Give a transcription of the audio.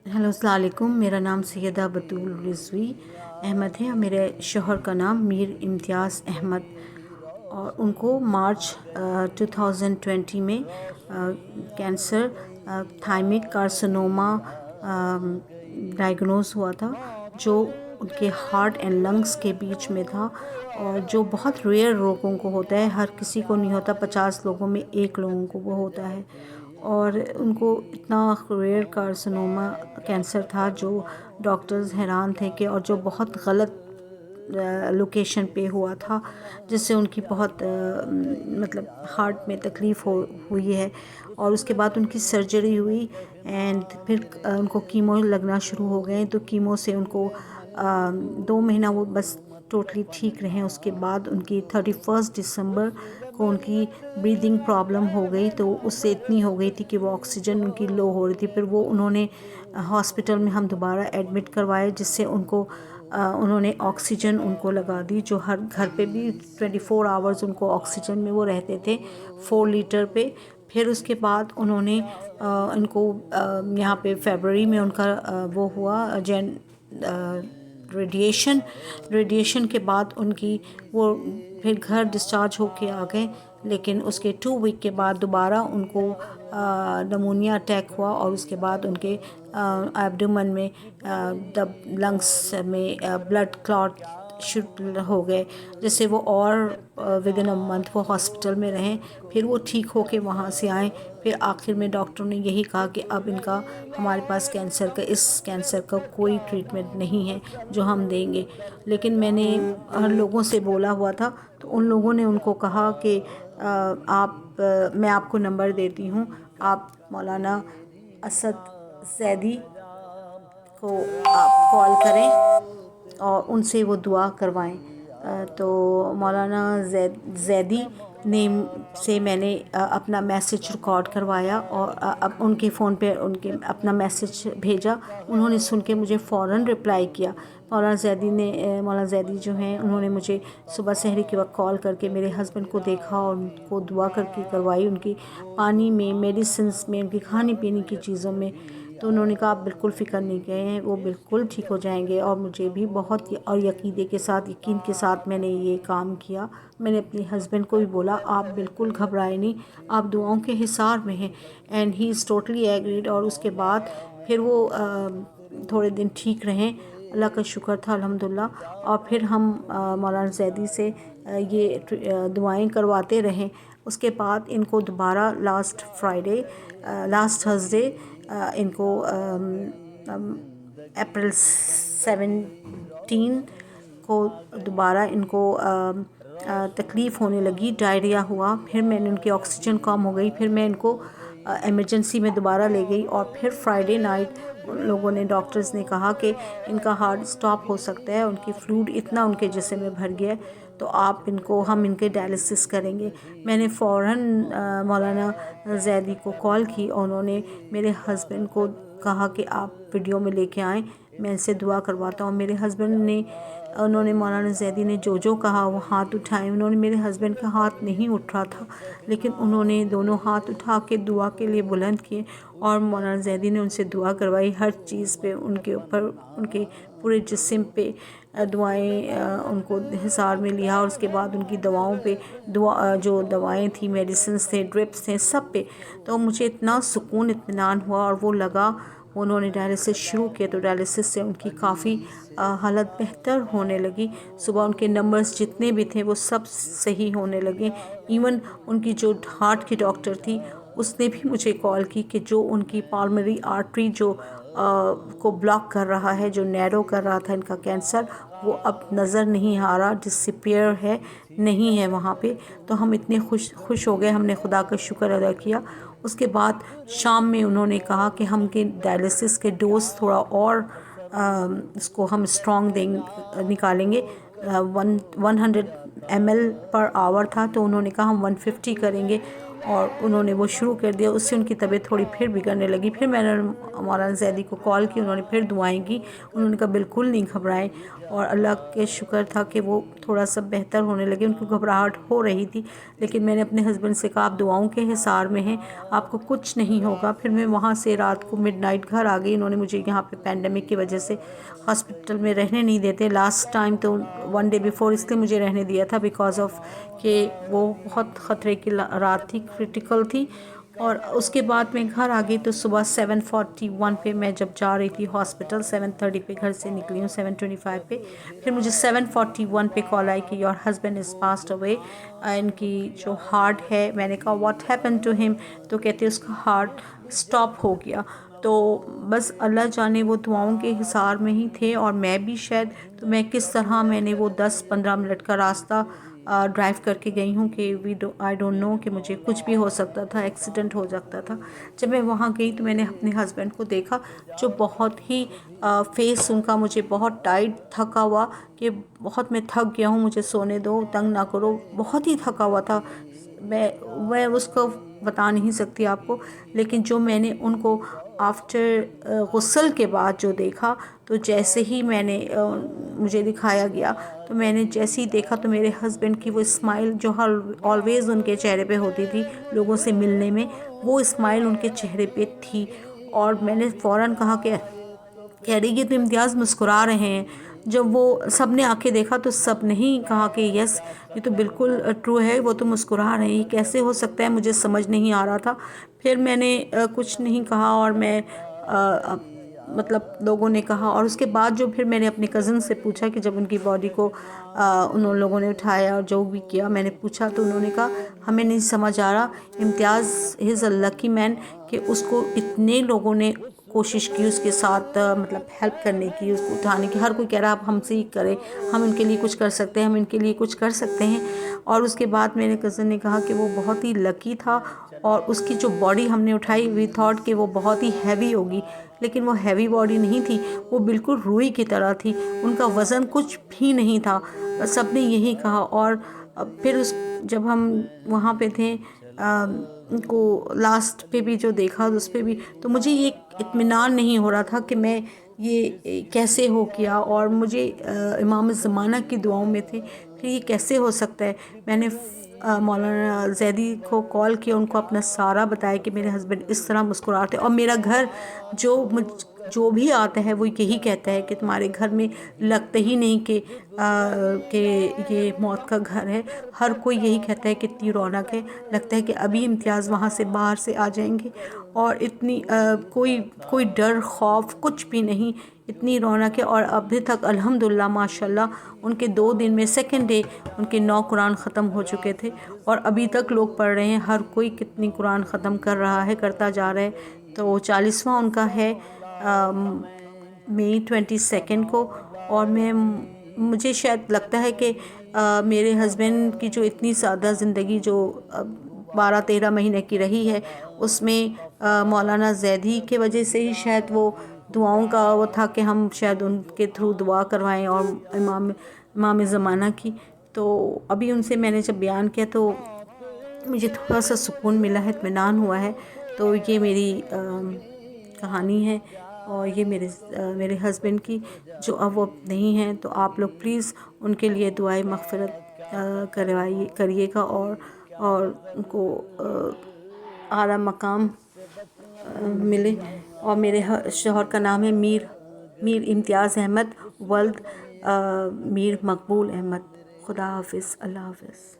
Hello अस्सलाम वालेकुम। मेरा नाम सैयदा बतूल रिजवी अहमद है और मेरे शोहर का नाम मीर इम्तियाज़ अहमद, और उनको मार्च 2020 में कैंसर थाइमिक कार्सिनोमा डायग्नोज हुआ था, जो उनके हार्ट एंड लंग्स के बीच में था, और जो बहुत रेयर लोगों को होता है, हर किसी को नहीं होता, 50 लोगों में एक लोगों को वो होता है। और उनको इतना रेयर कार्सिनोमा कैंसर था जो डॉक्टर्स हैरान थे कि, और जो बहुत गलत लोकेशन पे हुआ था, जिससे उनकी बहुत मतलब हार्ट में तकलीफ़ हुई है। और उसके बाद उनकी सर्जरी हुई एंड फिर उनको कीमो लगना शुरू हो गए, तो कीमो से उनको 2 महीना वो बस टोटली ठीक रहे। उसके बाद उनकी 31 दिसंबर को उनकी ब्रीदिंग प्रॉब्लम हो गई, तो उससे इतनी हो गई थी कि वो ऑक्सीजन उनकी लो हो रही थी। फिर वो उन्होंने हॉस्पिटल में हम दोबारा एडमिट करवाए, जिससे उनको उन्होंने ऑक्सीजन उनको लगा दी, जो हर घर पे भी 24 आवर्स उनको ऑक्सीजन में वो रहते थे 4 लीटर पे। फिर उसके बाद उन्होंने इनको यहाँ पे फरवरी में उनका वो हुआ रेडिएशन के बाद उनकी वो फिर घर डिस्चार्ज होके आ गए। लेकिन उसके 2 वीक के बाद दोबारा उनको नमूनिया अटैक हुआ, और उसके बाद उनके एब्डोमेन में लंग्स में ब्लड क्लॉट शुरू हो गए, जिससे वो और विद इन अ मंथ वो हॉस्पिटल में रहें। फिर वो ठीक होके वहाँ से आए। फिर आखिर में डॉक्टर ने यही कहा कि अब इनका हमारे पास इस कैंसर का कोई ट्रीटमेंट नहीं है जो हम देंगे। लेकिन मैंने हर लोगों से बोला हुआ था, तो उन लोगों ने उनको कहा कि मैं आपको नंबर देती हूँ, आप मौलाना असद जैदी को आप कॉल करें और उनसे वो दुआ करवाएं। तो मौलाना जैदी ने से मैंने अपना मैसेज रिकॉर्ड करवाया, और अब उनके फ़ोन पे उनके अपना मैसेज भेजा। उन्होंने सुन के मुझे फ़ौरन रिप्लाई किया। मौलाना जैदी जो हैं, उन्होंने मुझे सुबह सहरी के वक्त कॉल करके मेरे हस्बैंड को देखा और उनको दुआ करके करवाई, उनकी पानी में, मेडिसिन्स में, उनकी खाने पीने की चीज़ों में। तो उन्होंने कहा आप बिल्कुल फ़िक्र नहीं करें, वो बिल्कुल ठीक हो जाएंगे। और मुझे भी बहुत और यकीन के साथ मैंने ये काम किया। मैंने अपने हस्बैंड को भी बोला आप बिल्कुल घबराए नहीं, आप दुआओं के हिसार में हैं। And he is totally agreed. और उसके बाद फिर वो थोड़े दिन ठीक रहें, अल्लाह का शुक्र था अल्हम्दुलिल्लाह। और फिर हम मौलाना जैदी से ये दुआएं करवाते रहें। उसके बाद इनको दोबारा लास्ट थर्सडे इनको अप्रैल 17 को दोबारा इनको तकलीफ़ होने लगी, डायरिया हुआ। फिर मैंने उनकी ऑक्सीजन कम हो गई, फिर मैं इनको इमरजेंसी में दोबारा ले गई। और फिर फ्राइडे नाइट उन लोगों ने, डॉक्टर्स ने कहा कि इनका हार्ट स्टॉप हो सकता है, उनकी फ्लूइड इतना उनके जिस्म में भर गया है, तो हम इनके डायलिसिस करेंगे। मैंने फ़ौरन मौलाना जैदी को कॉल की, और उन्होंने मेरे हस्बैंड को कहा कि आप वीडियो में लेके आएँ, मैं इनसे दुआ करवाता हूँ। मेरे हस्बैंड ने उन्होंने मौलाना जैदी ने जो कहा वो हाथ उठाए। उन्होंने, मेरे हस्बैंड का हाथ नहीं उठ रहा था, लेकिन उन्होंने दोनों हाथ उठा के दुआ के लिए बुलंद किए, और मौलाना जैदी ने उनसे दुआ करवाई। हर चीज़ पे उनके ऊपर, उनके पूरे जिस्म पे दुआएं उनको हिसार में लिया। और उसके बाद उनकी दवाओं पे जो दवाएं थी, मेडिसिन थे, ड्रिप्स थे, सब पे। तो मुझे इतना सुकून इत्मीनान हुआ, और वो लगा उन्होंने डायलिसिस शुरू किया, तो डायलिसिस से उनकी काफ़ी हालत बेहतर होने लगी। सुबह उनके नंबर्स जितने भी थे वो सब सही होने लगे। इवन उनकी जो हार्ट की डॉक्टर थी, उसने भी मुझे कॉल की कि जो उनकी पाल्मरी आर्टरी जो को ब्लॉक कर रहा है, जो नैरो कर रहा था इनका कैंसर, वो अब नज़र नहीं आ रहा, डिसअपीयर है, नहीं है वहाँ पे। तो हम इतने खुश हो गए, हमने खुदा का शुक्र अदा किया। उसके बाद शाम में उन्होंने कहा कि हम के डायलिसिस के डोज थोड़ा और इसको हम स्ट्रॉन्ग निकालेंगे। 100 ml पर आवर था, तो उन्होंने कहा हम 150 करेंगे। اور انہوں نے وہ شروع کر دیا. اس سے ان کی طبیعت تھوڑی پھر بگڑنے لگی. پھر میں نے مولانا زیدی کو کال کی, انہوں نے پھر دعائیں کی. انہوں نے کہا بالکل نہیں گھبرائیں, اور اللہ کے شکر تھا کہ وہ تھوڑا سا بہتر ہونے لگے. ان کو گھبراہٹ ہو رہی تھی, لیکن میں نے اپنے ہسبینڈ سے کہا آپ دعاؤں کے حصار میں ہیں, آپ کو کچھ نہیں ہوگا. پھر میں وہاں سے رات کو مڈ نائٹ گھر آ گئی. انہوں نے مجھے یہاں پہ پینڈیمک کی وجہ سے ہاسپٹل میں رہنے نہیں دیتے لاسٹ ٹائم, تو 1 ڈے بیفور اس لیے مجھے رہنے دیا تھا بیکاز آف کہ وہ بہت خطرے کی رات تھی, کرٹیکل تھی. اور اس کے بعد میں گھر آ گئی تو صبح 7:41 پہ میں جب جا رہی تھی ہاسپٹل, 7:30 پہ گھر سے نکلی ہوں, 7:25 پہ. پھر مجھے 7:41 پہ کال آئی کہ your husband has passed away, ان کی جو ہارٹ ہے. میں نے کہا واٹ ہیپن ٹو ہم, تو کہتے اس کا ہارٹ اسٹاپ ہو گیا. تو بس اللہ جانے وہ دعاؤں کے حصار میں ہی تھے, اور میں بھی شاید, تو میں کس طرح میں نے وہ 10-15 منٹ کا راستہ ڈرائیو کر کے گئی ہوں کہ آئی ڈونٹ نو کہ مجھے کچھ بھی ہو سکتا تھا, ایکسیڈنٹ ہو سکتا تھا. جب میں وہاں گئی تو میں نے اپنے ہسبینڈ کو دیکھا جو بہت ہی فیس ان کا مجھے بہت ٹائٹ تھکا ہوا, کہ بہت میں تھک گیا ہوں, مجھے سونے دو, تنگ نہ کرو, بہت ہی تھکا ہوا تھا. میں اس کو بتا نہیں سکتی آپ کو. لیکن جو میں نے ان کو آفٹر غسل کے بعد جو دیکھا, تو جیسے ہی میں نے مجھے دکھایا گیا, تو میں نے جیسے ہی دیکھا تو میرے ہسبینڈ کی وہ اسمائل جو آلویز ان کے چہرے پہ ہوتی تھی لوگوں سے ملنے میں, وہ اسمائل ان کے چہرے پہ تھی. اور میں نے فوراً کہا کہ کہہ رہی یہ تو امتیاز مسکرا رہے ہیں. جب وہ سب نے آ کے دیکھا تو سب نے ہی کہا کہ یس یہ تو بالکل ٹرو ہے, وہ تو مسکرا رہے ہیں, یہ کیسے ہو سکتا ہے, مجھے سمجھ نہیں آ رہا تھا. پھر میں نے کچھ نہیں کہا, اور میں مطلب لوگوں نے کہا. اور اس کے بعد جو پھر میں نے اپنے کزن سے پوچھا کہ جب ان کی باڈی کو انہوں لوگوں نے اٹھایا اور جو بھی کیا, میں نے پوچھا تو انہوں نے کہا ہمیں نہیں سمجھ آ رہا, امتیاز از اے لکی مین کہ اس کو اتنے لوگوں نے کوشش کی اس کے ساتھ مطلب ہیلپ کرنے کی, اس کو اٹھانے کی. ہر کوئی کہہ رہا آپ ہم سے ہی کریں, ہم ان کے لیے کچھ کر سکتے ہیں, ہم ان کے لیے کچھ کر سکتے ہیں. اور اس کے بعد میرے کزن نے کہا کہ وہ بہت ہی لکی تھا, اور اس کی جو باڈی ہم نے اٹھائی وی تھاٹ کہ وہ بہت ہی ہیوی ہوگی, لیکن وہ ہیوی باڈی نہیں تھی, وہ بالکل روئی کی طرح تھی, ان کا وزن کچھ بھی نہیں تھا. سب نے یہی کہا. اور پھر جب ہم وہاں پہ تھے ان کو لاسٹ پہ بھی جو دیکھا اس پہ بھی, تو مجھے یہ اطمینان نہیں ہو رہا تھا کہ میں یہ کیسے ہو کیا. اور مجھے امام زمانہ کی دعاؤں میں تھے کہ یہ کیسے ہو سکتا ہے. میں نے مولانا زیدی کو کال کیا, ان کو اپنا سارا بتایا کہ میرے ہسبینڈ اس طرح مسکراتے, اور میرا گھر جو بھی آتا ہے وہ یہی کہتا ہے کہ تمہارے گھر میں لگتا ہی نہیں کہ یہ موت کا گھر ہے. ہر کوئی یہی کہتا ہے کہ اتنی رونق ہے, لگتا ہے کہ ابھی امتیاز وہاں سے باہر سے آ جائیں گے, اور اتنی کوئی ڈر خوف کچھ بھی نہیں, اتنی رونق ہے. اور ابھی تک الحمدللہ ماشاءاللہ ان کے 2 دن میں سیکنڈ ڈے ان کے 9 قرآن ختم ہو چکے تھے, اور ابھی تک لوگ پڑھ رہے ہیں. ہر کوئی کتنی قرآن ختم کر رہا ہے, کرتا جا رہا ہے. تو 40واں ان کا ہے مئی 22 کو. اور مجھے شاید لگتا ہے کہ میرے ہسبینڈ کی جو اتنی سادہ زندگی جو 12-13 مہینے کی رہی ہے, اس میں مولانا زیدی کے وجہ سے ہی شاید وہ دعاؤں کا وہ تھا کہ ہم شاید ان کے تھرو دعا کروائیں, اور امام زمانہ کی. تو ابھی ان سے میں نے جب بیان کیا تو مجھے تھوڑا سا سکون ملا ہے, اطمینان ہوا ہے. تو یہ میری کہانی ہے, اور یہ میرے ہسبینڈ کی جو اب وہ نہیں ہیں. تو آپ لوگ پلیز ان کے لیے دعائیں مغفرت کریے گا, اور ان کو اعلیٰ مقام ملے. اور میرے شوہر کا نام ہے میر امتیاز احمد, ولد میر مقبول احمد. خدا حافظ, اللہ حافظ.